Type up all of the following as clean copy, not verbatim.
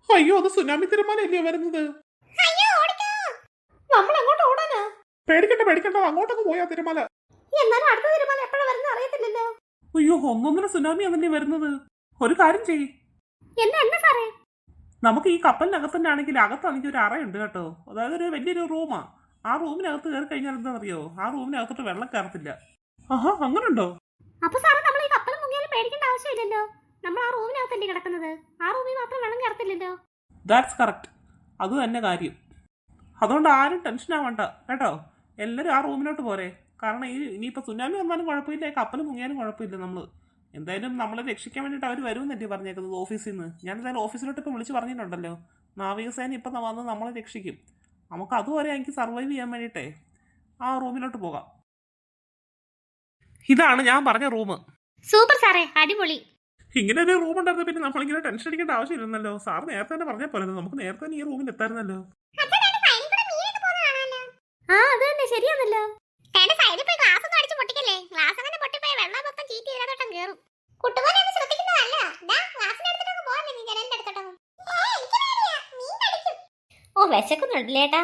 അയ്യോ, അത് സുനാമി തിരമാലയല്ലയോ വരുന്നത്? നമ്മൾ എങ്ങോട്ട് ഓടാനാ? പേടിക്കണ്ട പേടിക്കണ്ട, അങ്ങോട്ടൊക്കെ പോയാ തിരമാല. എന്നാലും അടുത്ത തീരുമാനം എപ്പോഴാ വരുന്നത് അറിയത്തില്ലല്ലോ. അയ്യോ, ഒന്നൊന്നര സുനാമി അതല്ലേ വരുന്നത്. ഒരു കാര്യം ചെയ്യ്, എന്താ സാറേ? നമുക്ക് ഈ കപ്പലിനകത്ത് തന്നെ ആണെങ്കിൽ അകത്താണെങ്കിൽ ഒരു അറയുണ്ട് കേട്ടോ. അതായത് ഒരു വലിയൊരു റൂമാ. ആ റൂമിനകത്ത് കയറി കഴിഞ്ഞാൽ എന്താ അറിയോ, ആ റൂമിനകത്തോട്ട് വെള്ളം കയറത്തില്ല. ആഹാ, അങ്ങനുണ്ടോ? അപ്പൊ സാറേ നമ്മൾ ഈ കപ്പൽ മുങ്ങിയാലും പേടിക്കേണ്ട ആവശ്യമില്ലല്ലോ. നമ്മൾ ആ റൂമിനകത്തല്ലേ കിടക്കുന്നത്, ആ റൂമിൽ മാത്രം വെള്ളം കയറത്തില്ലല്ലോ. ദാറ്റ്സ് കറക്റ്റ്, അത് തന്നെ കാര്യം. അതുകൊണ്ട് ആരും ടെൻഷൻ ആവണ്ട കേട്ടോ. എല്ലാവരും ആ റൂമിലോട്ട് പോരെ. കാരണം ഇനിയിപ്പോൾ സുനാമി വന്നാലും കുഴപ്പമില്ല, കപ്പൽ മുങ്ങിയാലും കുഴപ്പമില്ല. നമ്മൾ എന്തായാലും നമ്മളെ രക്ഷിക്കാൻ വേണ്ടിയിട്ട് അവർ വരുമെന്നല്ലേ പറഞ്ഞേക്കുന്നത് ഓഫീസിൽ നിന്ന്. ഞാൻ എന്തായാലും ഓഫീസിലോട്ട് ഇപ്പം വിളിച്ച് പറഞ്ഞിട്ടുണ്ടല്ലോ, നാവികസേന ഇപ്പം വന്ന് നമ്മളെ രക്ഷിക്കും. നമുക്ക് അതുവരെ എനിക്ക് സർവൈവ് ചെയ്യാൻ വേണ്ടിയിട്ടേ ആ റൂമിലോട്ട് പോകാം. ഇതാണ് ഞാൻ പറഞ്ഞ റൂം. സൂപ്പർ സാറേ, അടിപൊളി. ഇങ്ങനെ ഒരു റൂം ഉണ്ടായിരുന്നു പിന്നെ നമ്മളിങ്ങനെ ടെൻഷൻ അടിക്കേണ്ട ആവശ്യമില്ലെന്നല്ലോ. സാർ നേരത്തെ തന്നെ പറഞ്ഞാൽ പോലെ നമുക്ക് നേരത്തെ തന്നെ ഈ റൂമിൽ എത്തായിരുന്നല്ലോ. ആ അത് തന്നെ ശരിയാണല്ലോ. ഓ വിശക്കുന്നുണ്ടല്ലേട്ടാ?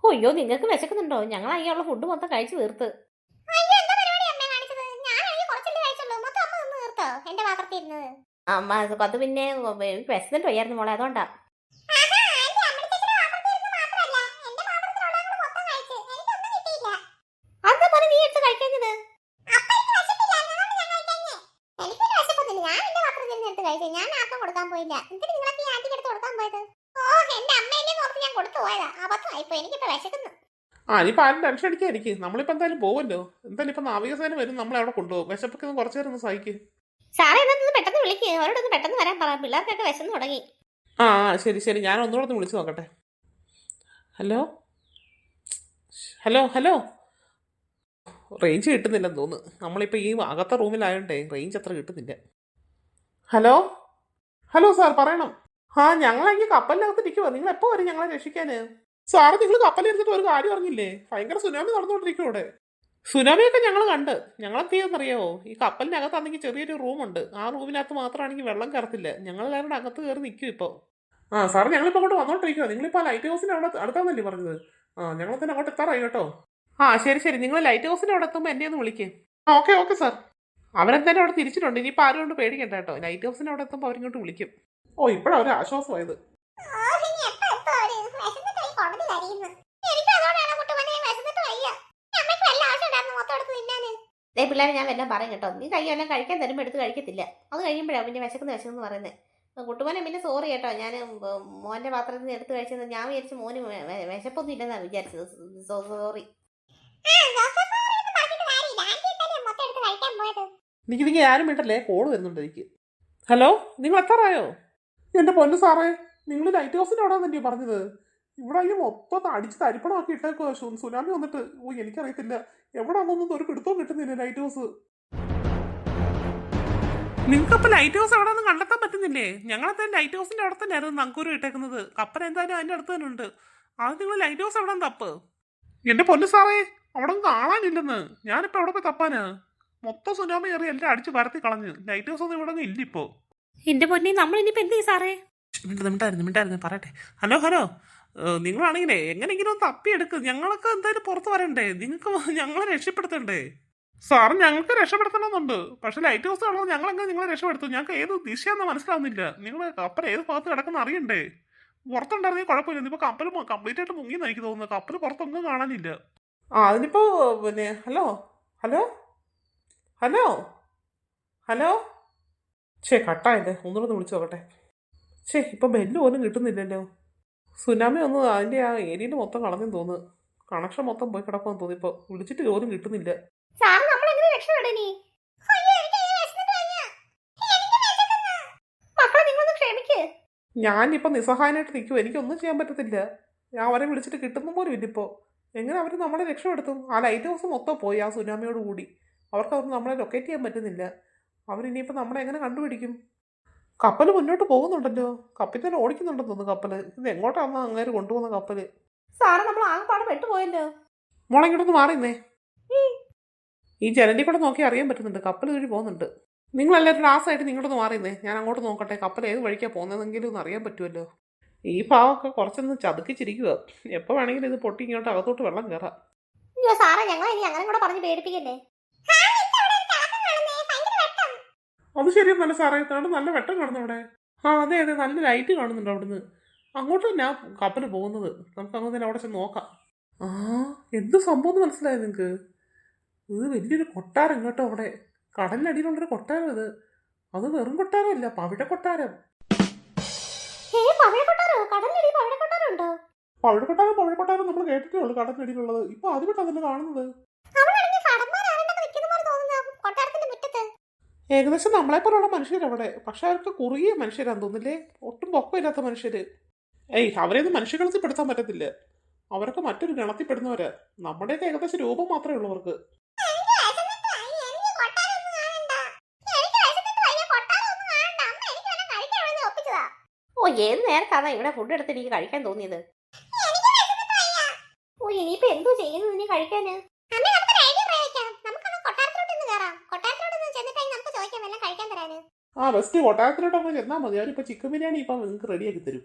അയ്യോ നിങ്ങൾക്ക് വിശക്കുന്നുണ്ടോ? ഞങ്ങൾ അയ്യുള്ള ഫുഡ് മൊത്തം കഴിച്ചു തീർത്ത്. അമ്മ അത് പിന്നെ വിശന്നിട്ട് വയ്യായിരുന്നു മോളെ, അതുകൊണ്ടാ. അതെന്താ പോലെ നീ എടുത്ത് കഴിക്കുന്നത്? ഞാൻ ആർക്കും കൊടുക്കാൻ പോയില്ല. എന്നിട്ട് നിങ്ങളൊക്കെ ഈ ആന്റിക്ക് എടുത്ത് കൊടുക്കാൻ പോയത്? ഓ എന്റെ അമ്മയില്ലേ നോക്കി ഞാൻ കൊടുത്തു പോയതാ. അബദ്ധമായിപ്പോ, എനിക്കിപ്പോ വിശക്കുന്നു. ഇനിയിപ്പോൾ ആരും ടെൻഷൻ അടിക്കാതിരിക്കും. നമ്മളിപ്പോൾ എന്തായാലും പോകുമല്ലോ. എന്തായാലും ഇപ്പം നാവികസേന വരും, നമ്മളെ അവിടെ കൊണ്ടുപോകും. വിശപ്പൊക്കെ ഒന്ന് കുറച്ച് നേരം ഒന്ന് സഹിക്കും. സാറേ എന്നാ പെട്ടെന്ന് വിളിക്കുക, അവരോടൊന്ന് പെട്ടെന്ന് വരാൻ പറ. പിള്ളേർക്കൊക്കെ വിശന്ന് തുടങ്ങി. ആ ശരി ശരി, ഞാൻ ഒന്നുകൂടെ ഒന്ന് വിളിച്ച് നോക്കട്ടെ. ഹലോ ഹലോ ഹലോ, റേഞ്ച് കിട്ടുന്നില്ലെന്ന് തോന്നുന്നു. നമ്മളിപ്പോൾ ഈ അകത്ത റൂമിലായോണ്ടേ റേഞ്ച് അത്ര കിട്ടുന്നില്ല. ഹലോ ഹലോ സാർ പറയണം. ഞങ്ങളെങ്കിൽ കപ്പലിനകത്ത് ഇരിക്കുവാ. നിങ്ങൾ എപ്പോൾ വരും ഞങ്ങളെ രക്ഷിക്കാൻ? സാറ് നിങ്ങൾ കപ്പലിരുന്നിട്ട് ഒരു കാര്യം അറിഞ്ഞില്ലേ? ഭയങ്കര സുനാമി നടന്നുകൊണ്ടിരിക്കും ഇവിടെ. സുനാമിയൊക്കെ ഞങ്ങൾ കണ്ട്. ഞങ്ങളൊക്കെ ചെയ്യുന്നറിയാവോ, ഈ കപ്പലിനകത്താണെങ്കിൽ ചെറിയൊരു റൂമുണ്ട്. ആ റൂമിനകത്ത് മാത്രമാണെങ്കിൽ വെള്ളം കയറത്തില്ല. ഞങ്ങളെല്ലാവരുടെ അകത്ത് കയറി നിൽക്കും ഇപ്പോൾ. സാറ് ഞങ്ങളിപ്പോൾ അങ്ങോട്ട് വന്നോണ്ടിരിക്കുവോ. നിങ്ങളിപ്പോൾ ലൈറ്റ് ഹൗസിൻ്റെ അവിടെ അടുത്താന്നല്ലേ പറഞ്ഞത്? ഞങ്ങൾ തന്നെ അങ്ങോട്ട് എത്താറായി കേട്ടോ. ശരി ശരി, നിങ്ങൾ ലൈറ്റ് ഹൗസിൻ്റെ അവിടെ എത്തുമ്പോൾ എന്നെ ഒന്ന് വിളിക്കേ. Okay okay sir. അവരെന്തായാലും അവിടെ തിരിച്ചിട്ടുണ്ട്. ഇനിയിപ്പോൾ ആരും കൊണ്ട് പേടിക്കണ്ട കേട്ടോ. ലൈറ്റ് ഹൗസിൻ്റെ അവിടെ എത്തുമ്പോൾ അവരിങ്ങോട്ട് വിളിക്കും. ഇപ്പോഴാണ് ഒരു ആശ്വാസമായത്. പിള്ളേരെ ഞാൻ വല്ലതും പറയും കേട്ടോ. നീ കൈയെല്ലാം കഴിക്കാൻ തരുമ്പോൾ എടുത്ത് കഴിക്കത്തില്ല. അത് കഴിയുമ്പോഴാണ് പിന്നെ വിശക്കുന്നു പറയുന്നത്. കുട്ടുമോനെ പിന്നെ സോറി കേട്ടോ. ഞാൻ മോൻ്റെ പാത്രത്തിൽ നിന്ന് എടുത്ത് കഴിച്ചത് ഞാൻ വിചാരിച്ചു മോന് വിശപ്പൊന്നും ഇല്ലെന്നാണ് വിചാരിച്ചത്. സോറി. എനിക്ക് ആരും വിട്ടല്ലേ, കോള് വരുന്നുണ്ട് എനിക്ക്. ഹലോ, നിങ്ങൾ എത്താറായോ? എൻ്റെ പൊന്നു സാറേ, നിങ്ങൾ ലൈറ്റ് ഹൗസിൻ്റെ അവിടെ തന്നെയാണ് പറഞ്ഞത്. ഇവിടെ ഈ മൊത്തം അടിച്ച് തരിപ്പണമാക്കി ഇട്ടേക്കോ. സുനാമി വന്നിട്ട് എനിക്കറിയത്തില്ല എവിടെ വന്നൊന്നും ഒരു പിടുത്തവും കിട്ടുന്നില്ല. ലൈറ്റ് ഹൗസ് നിങ്ങൾക്കപ്പോൾ ലൈറ്റ് ഹൗസ് എവിടെ നിന്ന് കണ്ടെത്താൻ പറ്റുന്നില്ലേ? ഞങ്ങളത്തെ ലൈറ്റ് ഹൗസിൻ്റെ അവിടെ തന്നെയായിരുന്നു നങ്കൂരം ഇട്ടേക്കുന്നത്. കപ്പൽ എന്തായാലും അതിൻ്റെ അടുത്ത് തന്നെ ഉണ്ട്. അത് നിങ്ങൾ ലൈറ്റ് ഹൗസ് എവിടെ തപ്പ്? എൻ്റെ പൊന്നു സാറേ, അവിടെ ഒന്നും കാണാനില്ലെന്ന്. ഞാനിപ്പോൾ എവിടെ പോയി തപ്പാനാ? മൊത്തം സുനാമി കയറി എല്ലാം അടിച്ച് പരത്തി കളഞ്ഞു. ലൈറ്റ് ഹൗസ് ഒന്നും ഇവിടെ ഒന്നും ഇല്ല ഇപ്പോൾ. എന്റെ പൊന്നി, നമ്മൾ ഇനിയിപ്പോ എന്ത് ചെയ്യും സാറേ? മിണ്ടായിരുന്നു പറയട്ടെ. ഹലോ ഹലോ, നിങ്ങളാണെങ്കിലേ എങ്ങനെയെങ്കിലും ഒന്ന് തപ്പിയെടുക്കുക. ഞങ്ങളൊക്കെ എന്തായാലും പുറത്ത് വരണ്ടേ? നിങ്ങൾക്ക് ഞങ്ങളെ രക്ഷപ്പെടുത്തണ്ടേ? സാർ ഞങ്ങൾക്ക് രക്ഷപ്പെടുത്തണമെന്നുണ്ട്. പക്ഷെ ലൈറ്റ് ഹൗസ് ആണോ ഞങ്ങളെങ്ങനെ നിങ്ങളെ രക്ഷപ്പെടുത്തും? ഞങ്ങൾക്ക് ഏത് ദിശയാണെന്ന് മനസ്സിലാവുന്നില്ല. നിങ്ങൾ കപ്പൽ ഏത് ഭാഗത്ത് കിടക്കുന്ന അറിയണ്ടേ? പുറത്തുണ്ടായിരുന്നെങ്കിൽ കുഴപ്പമില്ല. ഇപ്പോൾ കപ്പൽ കംപ്ലീറ്റ് ആയിട്ട് മുങ്ങിയെന്ന് എനിക്ക് തോന്നുന്നത്. കപ്പൽ പുറത്തൊന്നും കാണാനില്ല. അതിനിപ്പോൾ പിന്നെ ഹലോ ഹലോ ഹലോ ഹലോ കട്ടായല്ലേ. ഒന്നുകൂടെ വിളിച്ചു നോക്കട്ടെ. ഇപ്പം ബെല്ല് പോലും കിട്ടുന്നില്ലല്ലോ. സുനാമി ഒന്ന് അതിൻ്റെ ആ ഏരിയയിൽ മൊത്തം കളഞ്ഞെന്ന് തോന്നുന്നു. കണക്ഷൻ മൊത്തം പോയി കിടക്കുമെന്ന് തോന്നി. ഇപ്പോൾ വിളിച്ചിട്ട് പോലും കിട്ടുന്നില്ല. ഞാനിപ്പോൾ നിസ്സഹായനായിട്ട് നിൽക്കും. എനിക്കൊന്നും ചെയ്യാൻ പറ്റത്തില്ല. ഞാൻ അവരെ വിളിച്ചിട്ട് കിട്ടുന്ന പോലും ഇല്ല ഇപ്പോൾ. എങ്ങനെ അവർ നമ്മളെ രക്ഷപ്പെടുത്തും? ആ ലൈറ്റ് ഹൗസ് മൊത്തം പോയി ആ സുനാമിയോട് കൂടി. അവർക്ക് നമ്മളെ ലൊക്കേറ്റ് ചെയ്യാൻ പറ്റുന്നില്ല. അവരിനിയിപ്പോൾ നമ്മളെ എങ്ങനെ കണ്ടുപിടിക്കും? കപ്പൽ മുന്നോട്ട് പോകുന്നുണ്ടല്ലോ. കപ്പിത്താൻ ഓടിക്കുന്നുണ്ടെന്ന് തോന്നുന്നു കപ്പൽ. ഇത് എങ്ങോട്ടാണ് അങ്ങേര് കൊണ്ടുപോകുന്ന കപ്പൽ? സാറ് നമ്മൾ ആകെപ്പാടെ പെട്ടുപോയല്ലോ. മോളെ ഇങ്ങോട്ടൊന്ന് മാറിന്നേ. ഈ ജനലിൽ കൂടെ നോക്കി അറിയാൻ പറ്റുന്നുണ്ട് കപ്പൽ വഴി പോകുന്നുണ്ട്. നിങ്ങളെല്ലാവരും ലാസ്റ്റായിട്ട് നിങ്ങളൊന്ന് മാറിന്നേ. ഞാൻ അങ്ങോട്ട് നോക്കട്ടെ കപ്പൽ ഏത് വഴിക്കാണ് പോകുന്നതെങ്കിലും ഒന്ന് അറിയാൻ പറ്റുമല്ലോ. ഈ പാവൊക്കെ കുറച്ചൊന്ന് ചതുക്കിച്ചിരിക്കുക. എപ്പോൾ വേണമെങ്കിലും ഇത് പൊട്ടി ഇങ്ങോട്ട് അകത്തോട്ട് വെള്ളം കയറാം. അയ്യോ സാറേ, ഞങ്ങൾ ഇനി അങ്ങനെ കൂടെ പറഞ്ഞ് പേടിപ്പിക്കല്ലേ. അത് ശരിയൊന്നല്ല സാറേ, ഇതാണ് നല്ല വെട്ടം കാണുന്നു അവിടെ. ആ അതെ അതെ, നല്ല ലൈറ്റ് കാണുന്നുണ്ട് അവിടുന്ന്. അങ്ങോട്ട് തന്നെ ആ കപ്പൽ പോകുന്നത്. നമുക്ക് അങ്ങനെ തന്നെ അവിടെ ചെന്ന് നോക്കാം. ആ എന്ത് സംഭവം എന്ന് മനസ്സിലായോ നിങ്ങൾക്ക്? ഇത് വലിയൊരു കൊട്ടാരം കേട്ടോ അവിടെ. കടലിനടിയിലുള്ളൊരു കൊട്ടാരം ഇത്. അത് വെറും കൊട്ടാരമല്ല, പവിഴ കൊട്ടാരം. പവിഴ കൊട്ടാരം നമ്മൾ കേട്ടിട്ടേ ഉള്ളൂ കടലിനടിയിലുള്ളത്. ഇപ്പൊ ആദ്യമായിട്ടാണ് അതിൽ കാണുന്നത്. ഏകദേശം നമ്മളെപ്പോലുള്ള മനുഷ്യരവിടെ. പക്ഷെ അവർക്ക് കുറുകിയ മനുഷ്യരാന്ന് തോന്നില്ലേ, ഒട്ടും പൊക്കമില്ലാത്ത മനുഷ്യര്. ഏയ് അവരെയൊന്നും മനുഷ്യഗണത്തിൽ പെടുത്താൻ പറ്റത്തില്ല. അവരൊക്കെ മറ്റൊരു ഗണത്തിൽപ്പെടുന്നവരാ. നമ്മുടെയൊക്കെ ഏകദേശം രൂപം മാത്രമേ ഉള്ളൂ അവർക്ക്. ഓ ഏത് നേരത്താണ് ഇവിടെ ഫുഡ് എടുത്തിട്ട് എനിക്ക് കഴിക്കാൻ തോന്നിയത്? ഓ ഇനിയിപ്പോ എന്തോ ചെയ്യുന്നു ഇനി കഴിക്കാന്? ആ ബെസ്റ്റ് കൊട്ടാരത്തിലോട്ടൊക്കെ ചെന്നാൽ മതി. അവരിപ്പോ ചിക്കൻ ബിരിയാണി ഇപ്പൊ നിങ്ങൾക്ക് റെഡിയാക്കി തരും.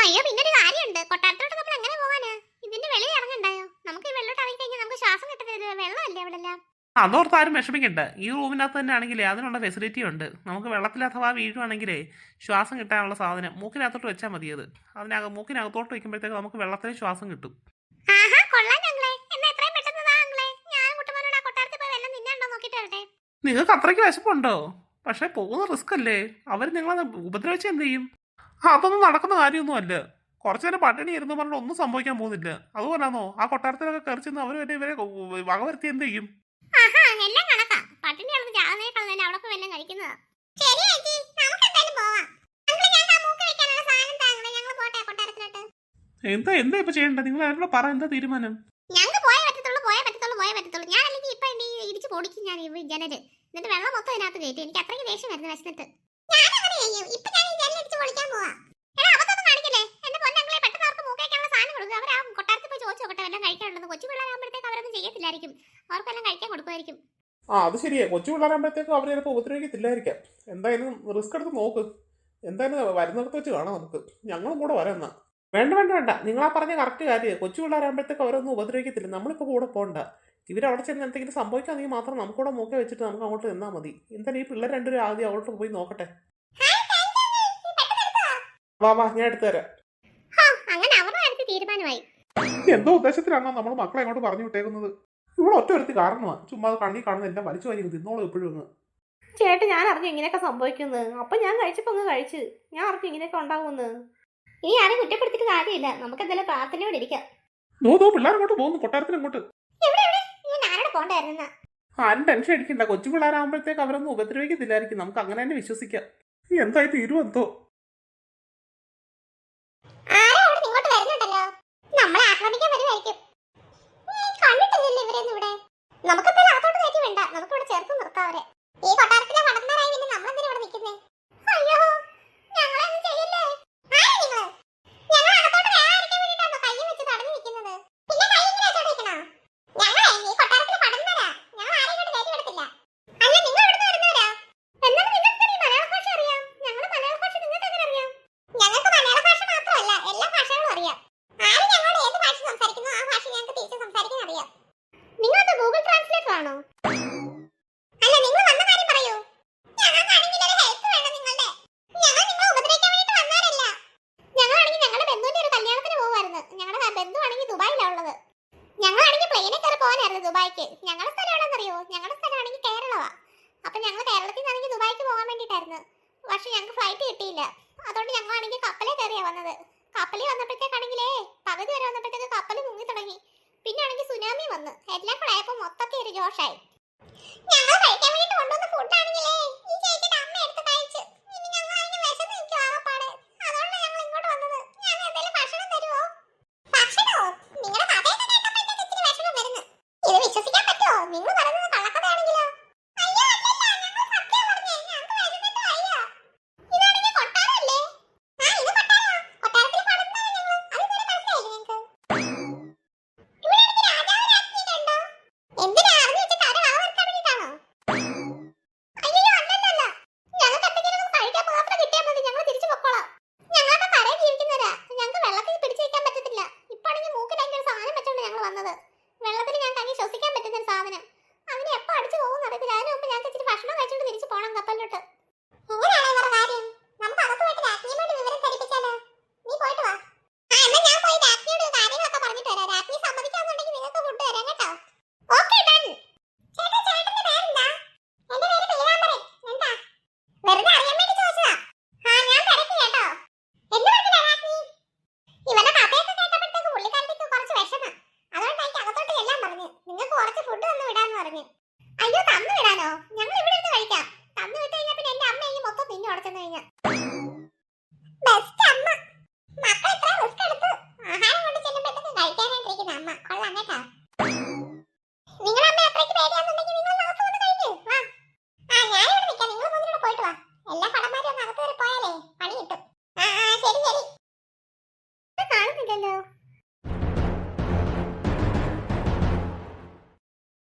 അയ്യോ പിന്നൊരു കാര്യമുണ്ട്, കൊട്ടാരത്തിലോട്ട് നമ്മൾ എങ്ങനെ പോവാന്? ഇതിന്റെ വെളിയിൽ ഇറങ്ങണ്ടായോ? നമുക്ക് ഈ വെള്ളോട്ട് ഇറങ്ങി കഴിഞ്ഞാൽ നമുക്ക് ശ്വാസം കിട്ടത്തില്ല. വെള്ളമല്ലേ അവിടെ എല്ലാം. അതോർത്ത് ആരും വിഷമിക്കണ്ട. ഈ റൂമിനകത്ത് തന്നെ ആണെങ്കിലേ അതിനുള്ള ഫെസിലിറ്റി ഉണ്ട്. നമുക്ക് വെള്ളത്തിൽ അഥവാ വീഴുവാണെങ്കിലേ ശ്വാസം കിട്ടാനുള്ള സാധനം മൂക്കിനകത്തോട്ട് വെച്ചാൽ മതി. അത് മൂക്കിനകത്തോട്ട് വെക്കുമ്പോഴത്തേക്ക് നമുക്ക് വെള്ളത്തിൽ ശ്വാസം കിട്ടും. നിങ്ങൾക്ക് അത്രയ്ക്ക് വിശപ്പുണ്ടോ? പക്ഷെ പോകുന്ന റിസ്ക് അല്ലേ. അവർ നിങ്ങളെ ഉപദ്രവിച്ച് എന്ത് ചെയ്യും? അതൊന്നും നടക്കുന്ന കാര്യമൊന്നും അല്ല. കുറച്ചു നേരം പട്ടിണി ഇരുന്ന് പറഞ്ഞാൽ ഒന്നും സംഭവിക്കാൻ പോകുന്നില്ല. അതുപോലാണോ ആ കൊട്ടാരത്തിലൊക്കെ കയറി ചെന്ന് അവർ ഇവരെ വകവരുത്തി എന്ത് ചെയ്യും? എന്താ എന്താ ഇപ്പൊ ചെയ്യണ്ടേ? നിങ്ങൾ അവരോട് പറ, എന്താ തീരുമാനം? എന്നിട്ട് വെള്ളം മൊത്തം ഇതിനകത്ത് കയറ്റി. എനിക്ക് അത്രയ്ക്ക് ദേഷ്യം വരുന്നു വിശന്നിട്ട്. കൊച്ചു പിള്ളേരാകുമ്പോഴത്തേക്ക് അവരൊന്നും ചെയ്യത്തില്ലായിരിക്കും. അവർക്കെല്ലാം കഴിക്കാൻ കൊടുക്കുമായിരിക്കും. ആ അത് ശരിയാ. കൊച്ചു പിള്ളേരാകുമ്പോഴത്തേക്കും അവർ ചിലപ്പോൾ ഉപദ്രവിക്കത്തില്ലായിരിക്കാം. എന്തായാലും റിസ്ക് എടുത്ത് നോക്ക്. എന്തായാലും വരുന്നിടത്ത് വെച്ച് കാണാം നമുക്ക്. ഞങ്ങളും കൂടെ വരാം എന്നാ. വേണ്ട വേണ്ട വേണ്ട, നിങ്ങളാ പറഞ്ഞ കറക്റ്റ് കാര്യം. കൊച്ചു പിള്ളേരാകുമ്പോഴത്തേക്ക് അവരൊന്നും ഉപദ്രവിക്കത്തില്ല. നമ്മളിപ്പോൾ കൂടെ പോകണ്ട. ഇവരവിടെ ചെന്ന് എന്തെങ്കിലും സംഭവിക്കാണെങ്കിൽ മാത്രം നമുക്കൂടെ നോക്കി വെച്ചിട്ട് നമുക്ക് അങ്ങോട്ട് നിന്നാൽ മതി. എന്തായാലും ഈ പിള്ളേർ രണ്ടുപേരും ആദ്യം അങ്ങോട്ട് പോയി നോക്കട്ടെ. വാ വാ, ഞാൻ എടുത്തു തരാം. എന്തോ ഉദ്ദേശത്തിലാണോ നമ്മൾ മക്കളെ അങ്ങോട്ട് പറഞ്ഞു വിട്ടേക്കുന്നത്? ഇവിടെ ഒറ്റ ഒരുത്തി കാരണമാണ്. ചുമ്മാ കണ്ണി കാണുന്ന എല്ലാം വലിച്ചു വാരി തിന്നോളും എപ്പോഴും അങ്ങ്. ചേട്ടൻ ഞാൻ അറിഞ്ഞു ഇങ്ങനെയൊക്കെ സംഭവിക്കുന്നത്. അപ്പൊ ഞാൻ കഴിച്ചപ്പോ അങ്ങ് കഴിച്ച്. ഞാൻ അറിഞ്ഞു ഇങ്ങനെയൊക്കെ ഉണ്ടാവുമെന്ന്. ഇനി ആരും കുറ്റപ്പെടുത്തിട്ട് കാര്യമില്ല. നമുക്ക് എന്തായാലും പ്രാർത്ഥനയോടെ ഇരിക്കാം. പിള്ളേർ അങ്ങോട്ട് പോകുന്നു, കൊട്ടാരത്തിന് അങ്ങോട്ട്. ആരും ടെൻഷൻ അടിക്കണ്ട. കൊച്ചു പിള്ളേരാകുമ്പോഴത്തേക്ക് അവരൊന്നും ഉപദ്രവിക്കത്തില്ലായിരിക്കും. നമുക്ക് അങ്ങനെ തന്നെ വിശ്വസിക്കാം. എന്തായി തീരുവെന്തോ. നമ്മളെ ആക്രമിക്കാൻ വരുമായിരിക്കും. നമുക്ക് ഇവിടെ ചേർത്ത് നിർത്താം അവരെ. ഈ കൊട്ടാരത്തിലെ കടന്നരായി പിന്നെ നമ്മളെന്തിനാ ഇവിടെ നിൽക്കുന്നേ? അയ്യോ ഞങ്ങളൊന്നും ചെയ്യല്ലേ. ഞങ്ങൾ അകത്തോട്ട് കയറാതിരിക്കാൻ വേണ്ടിയിട്ടാണോ കയ്യും വെച്ച് തടഞ്ഞു നിൽക്കുന്നത്? പിന്നെ കൈ ഇങ്ങനെ വെച്ചോണ്ട് നിൽക്കണോ? ഞങ്ങളെ ഈ കൊട്ടാരത്തിലെ കടന്നരാ. ഞങ്ങൾ ആരെയും കൊണ്ട് കയറ്റി വിടത്തില്ല. അല്ല നിങ്ങൾ എവിടുന്ന് വരുന്നവരാ? എന്നാലും നിങ്ങൾക്ക് ഈ മലയാള ഭാഷ അറിയാം. ഞങ്ങളുടെ മലയാള ഭാഷ നിങ്ങൾക്ക് എങ്ങനെ അറിയാം? ഞങ്ങൾക്ക് മലയാള ഭാഷ മാത്രമല്ല എല്ലാ ഭാഷകളും അറിയാം. ആരും ഞങ്ങളോട് ഏത് ഭാഷ സംസാരിക്കുന്നു ആ ഭാഷ ഞങ്ങൾക്ക് തിരിച്ച് സംസാരിക്കാൻ അറിയാം. നിങ്ങളത് ഗൂഗിൾ ട്രാൻസ്ലേറ്റർ ആണോ? അല്ല നിങ്ങൾ വന്ന കാര്യം പറയൂ. ഞങ്ങൾക്കാണെങ്കിൽ ഒരു ഹെൽപ്പ് വേണം നിങ്ങളുടെ. ഞങ്ങൾ നിങ്ങളെ ഉപദ്രവിക്കാൻ വേണ്ടിയിട്ട് വന്നവരല്ല. ഞങ്ങളാണെങ്കിൽ ഞങ്ങളുടെ ബന്ധുവിന്റെ ഒരു കല്യാണത്തിന് പോകുമായിരുന്നു. ഞങ്ങളുടെ ബന്ധുവാണെങ്കിൽ ദുബായിലാണ് ഉള്ളത്. ഞങ്ങളാണെങ്കിൽ പ്ലെയിനിൽ കയറി പോകാനായിരുന്നു ദുബായിക്ക്. ഞങ്ങളുടെ സ്ഥലം എവിടെയെന്നറിയോ? ഞങ്ങളുടെ സ്ഥലമാണെങ്കിൽ കേരളമാ. അപ്പൊ ഞങ്ങൾ കേരളത്തിൽ നിന്നാണെങ്കിൽ ദുബായിക്ക് പോകാൻ വേണ്ടിയിട്ടായിരുന്നു. പക്ഷെ ഞങ്ങൾക്ക് ഫ്ലൈറ്റ് കിട്ടിയില്ല. അതുകൊണ്ട് ഞങ്ങളാണെങ്കിൽ കപ്പലിൽ കയറിയാ വന്നത്. കപ്പലിൽ വന്നപ്പോഴത്തേക്കാണെങ്കിലേ പകുതി വരെ വന്നപ്പോഴത്തേക്ക് കപ്പൽ മുങ്ങി തുടങ്ങി. പിന്നെ ആണെങ്കിൽ സുനാമി വന്ന് എല്ലാം കൂടെ ആയപ്പോൾ മൊത്തത്തിൽ ഒരു ജോഷായി. ഞങ്ങൾ കഴിക്കാൻ വേണ്ടി കൊണ്ടുവന്ന ഫുഡ് ആണെങ്കിലേ ഈ ചേച്ചിയുടെ അമ്മ എടുത്ത് കഴിച്ചു. ഇനി ഞങ്ങൾ അതിന് വിശന്ന് നിൽക്കും ആകപ്പാടെ. അതുകൊണ്ട് ഞങ്ങൾ ഇങ്ങോട്ട് വന്നത്. ഞാൻ എന്തെങ്കിലും ഭക്ഷണം തരുമോ? ഭക്ഷണമോ? നിങ്ങളുടെ കഥയൊക്കെ കേട്ടപ്പോഴത്തേക്ക് ഇത്തിരി വിഷമം വരുന്നു. ഇത് വിശ്വസിക്കാൻ പറ്റുമോ? നിങ്ങൾ പറയുന്നത് കള്ളക്കഥയാണെങ്കിലോ? അയ്യോ അല്ലല്ല, ഞങ്ങൾ സത്യം പറഞ്ഞേ. ഞങ്ങൾക്ക് വിശന്നിട്ട് വയ്യ. ഇതാണെങ്കിൽ കൊട്ടാരമല്ലേ? ആ ഇത് കൊട്ടാരമാ. കൊട്ടാരത്തിൽ കടന്നവരാ ഞങ്ങൾ. അത് ഇതുവരെ മനസ്സിലായില്ലേ നിങ്ങൾക്ക്? ഇവിടെ എനിക്ക് രാജാവ് രാജ്ഞിയുണ്ടോ? എന്തിനാ അറിഞ്ഞു വെച്ചിട്ട് അവരെ വകവരുത്താൻ വേണ്ടിയിട്ടാണോ? പോണം കപ്പലിലോട്ട്. എങ്ങനെയാണ് ഇവരുടെ കാര്യം? നമുക്ക് അകത്ത് പോയിട്ട് രാജ്ഞിയോട് വിവരം ധരിപ്പിച്ചാലോ? നീ പോയിട്ട് വാ. ആ എന്നാ ഞാൻ പോയി രാജ്ഞിയോട് കാര്യങ്ങളൊക്കെ പറഞ്ഞിട്ട് വരാം. രാജ്ഞി സമ്മതിക്കാന്നുണ്ടെങ്കിൽ നിങ്ങൾക്ക് ഫുഡ് തരാം കേട്ടോ. Okay done. ചേട്ടാ ചേട്ടന്റെ പേരെന്താ? എന്റെ പേര് പീതാംബരൻ. എന്താ? വെറുതെ അറിയാൻ വേണ്ടി ചോദിച്ചതാ. ആ ഞാൻ തിരക്കി കേട്ടോ. എന്ത് പറഞ്ഞില്ല രാജ്ഞി? ഇവന്റെ കഥയൊക്കെ കേട്ടപ്പോഴത്തേക്ക് പുള്ളിക്കാരത്തേക്ക് കുറച്ച് വിഷമം. അതുകൊണ്ട് എനിക്ക് അകത്തോട്ട് എല്ലാം പറഞ്ഞു. നിങ്ങൾക്ക് കുറച്ച് ഫുഡ് തന്നു വിടാന്ന് പറഞ്ഞു. അയ്യോ തന്നു വിടാനോ? ഞങ്ങൾ ഇവിടെ ഇരുന്ന് കഴിക്കാം. തന്നു വിട്ട് കഴിഞ്ഞാൽ പിന്നെ എന്റെ അമ്മ ഈ മൊത്തം തിന്നു അടച്ചെന്ന് കഴിഞ്ഞാൽ. ബെസ്റ്റ് അമ്മ. മക്കൾ ഇത്ര റിസ്ക് എടുത്ത് ആഹാരം കൊണ്ട് ചെല്ലുമ്പോഴത്തേക്ക് കഴിക്കാനായിട്ടിരിക്കുന്ന അമ്മ. കൊള്ളാം കേട്ടോ. നിങ്ങളുടെ അമ്മ അത്രയ്ക്ക് പേടിയാന്നുണ്ടെങ്കിൽ നിങ്ങൾ അകത്ത് വന്ന് കഴിക്ക്. വാ. ആ ഞാനിവിടെ നിൽക്കാം. നിങ്ങൾ മുന്നിലൂടെ പോയിട്ട് വാ. എല്ലാ കടമാരും ഒന്ന് അകത്ത് കയറി പോയാലേ പണി കിട്ടും. ആ ശരി ശരി. കാണുന്നില്ലല്ലോ.